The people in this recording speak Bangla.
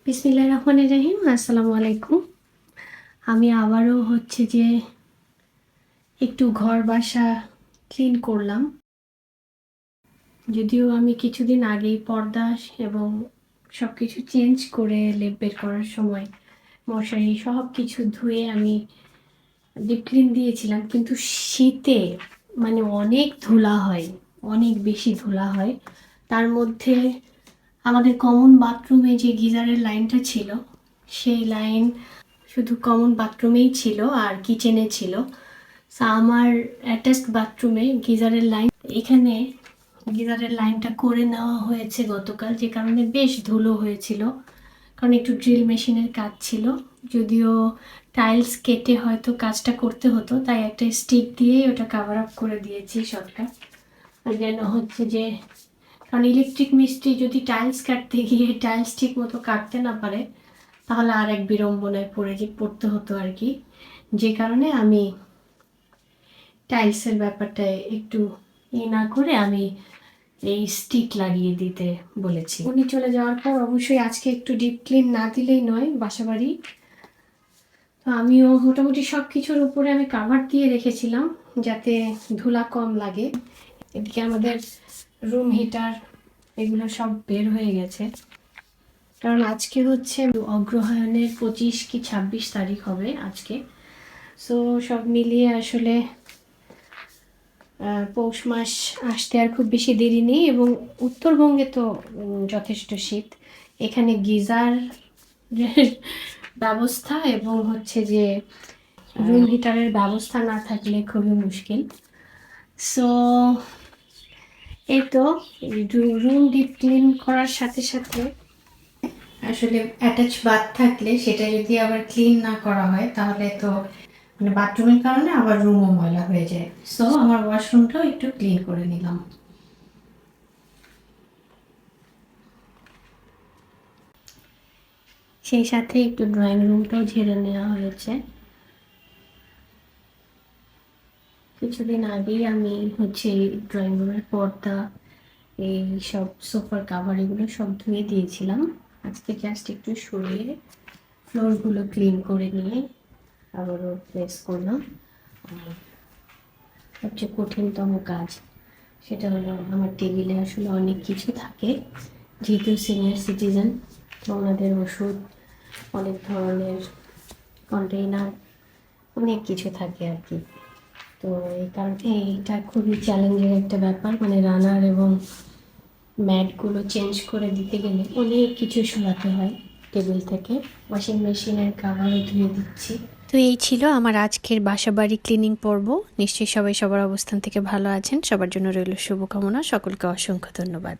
বিসমিল্লাহির রহমানির রহিম। আসসালামু আলাইকুম। আমি আবারও হচ্ছে যে একটু ঘর বাসা ক্লিন করলাম। যদিও আমি কিছুদিন আগেই পর্দা এবং সব কিছু চেঞ্জ করে লেপ বের করার সময় মশারি সব কিছু ধুয়ে আমি ডিপ ক্লিন দিয়েছিলাম, কিন্তু শীতে মানে অনেক ধুলা হয়, অনেক বেশি ধুলা হয়। তার মধ্যে আমাদের কমন বাথরুমে যে গিজারের লাইনটা ছিল, সেই লাইন শুধু কমন বাথরুমেই ছিল আর কিচেনে ছিল। আমার অ্যাটাচড বাথরুমে গিজারের লাইন, এখানে গিজারের লাইনটা করে নেওয়া হয়েছে গতকাল, যে কারণে বেশ ধুলো হয়েছিল। কারণ একটু ড্রিল মেশিনের কাজ ছিল, যদিও টাইলস কেটে হয়তো কাজটা করতে হতো, তাই একটা স্টিক দিয়ে ওটা কাভার আপ করে দিয়েছি শর্টকাট। যেন হচ্ছে যে, কারণ ইলেকট্রিক মিস্ত্রি যদি টাইলস কাটতে গিয়ে টাইলস ঠিক মতো কাটতে না পারে, তাহলে আর এক বিড়ম্বনায় পড়তে হতো আর কি। যে কারণে আমি টাইলসের ব্যাপারটা একটু না করে আমি এই স্টিক লাগিয়ে দিতে বলেছি। উনি চলে যাওয়ার পর অবশ্যই আজকে একটু ডিপ ক্লিন না দিলেই নয় বাসাবাড়ি। তো আমিও মোটামুটি সব কিছুর উপরে আমি কাভার দিয়ে রেখেছিলাম যাতে ধুলা কম লাগে। এদিকে আমাদের রুম হিটার এগুলো সব বের হয়ে গেছে, কারণ আজকে হচ্ছে অগ্রহায়ণের 25 কি 26 তারিখ হবে আজকে। সো সব মিলিয়ে আসলে পৌষ মাস আসতে আর খুব বেশি দেরি নেই, এবং উত্তরবঙ্গে তো যথেষ্ট শীত। এখানে গিজার ব্যবস্থা এবং হচ্ছে যে রুম হিটারের ব্যবস্থা না থাকলে খুবই মুশকিল। সো এই তো রুম ডিপ ক্লিন করার সাথে সাথে আসলে অ্যাটাচ বাথ থাকলে সেটা যদি আবার ক্লিন না করা হয়, তাহলে তো মানে বাথরুমের কারণে আবার রুমও ময়লা হয়ে যায়। সো আমার ওয়াশরুমটাও একটু ক্লিন করে নিলাম। সেই সাথে একটু ড্রয়িং রুমটাও ঝেড়ে নেওয়া হয়েছে। কিছুদিন আগেই আমি হচ্ছে ড্রয়িং রুমের পর্দা, এই সব সোফার কাভার এগুলো সব ধুয়ে দিয়েছিলাম। আজকে জাস্ট একটু সরিয়ে ফ্লোরগুলো ক্লিন করে নিয়ে আবারও প্লেস করলাম। আর সবচেয়ে কঠিনতম কাজ সেটা হলো, আমার টেবিলে আসলে অনেক কিছু থাকে, যেহেতু সিনিয়র সিটিজেন, তো ওনাদের ওষুধ, অনেক ধরনের কন্টেইনার, অনেক কিছু থাকে আর কি। তো এই কারণে এইটা খুবই চ্যালেঞ্জিং একটা ব্যাপার, মানে রানার এবং ম্যাটগুলো চেঞ্জ করে দিতে গেলে অনেক কিছু সরাতে হয় টেবিল থেকে। ওয়াশিং মেশিনের কাভারও ধুয়ে দিচ্ছি। তো এই ছিল আমার আজকের বাসাবাড়ি ক্লিনিং পর্ব। নিশ্চয়ই সবাই সবার অবস্থান থেকে ভালো আছেন। সবার জন্য রইল শুভকামনা। সকলকে অসংখ্য ধন্যবাদ।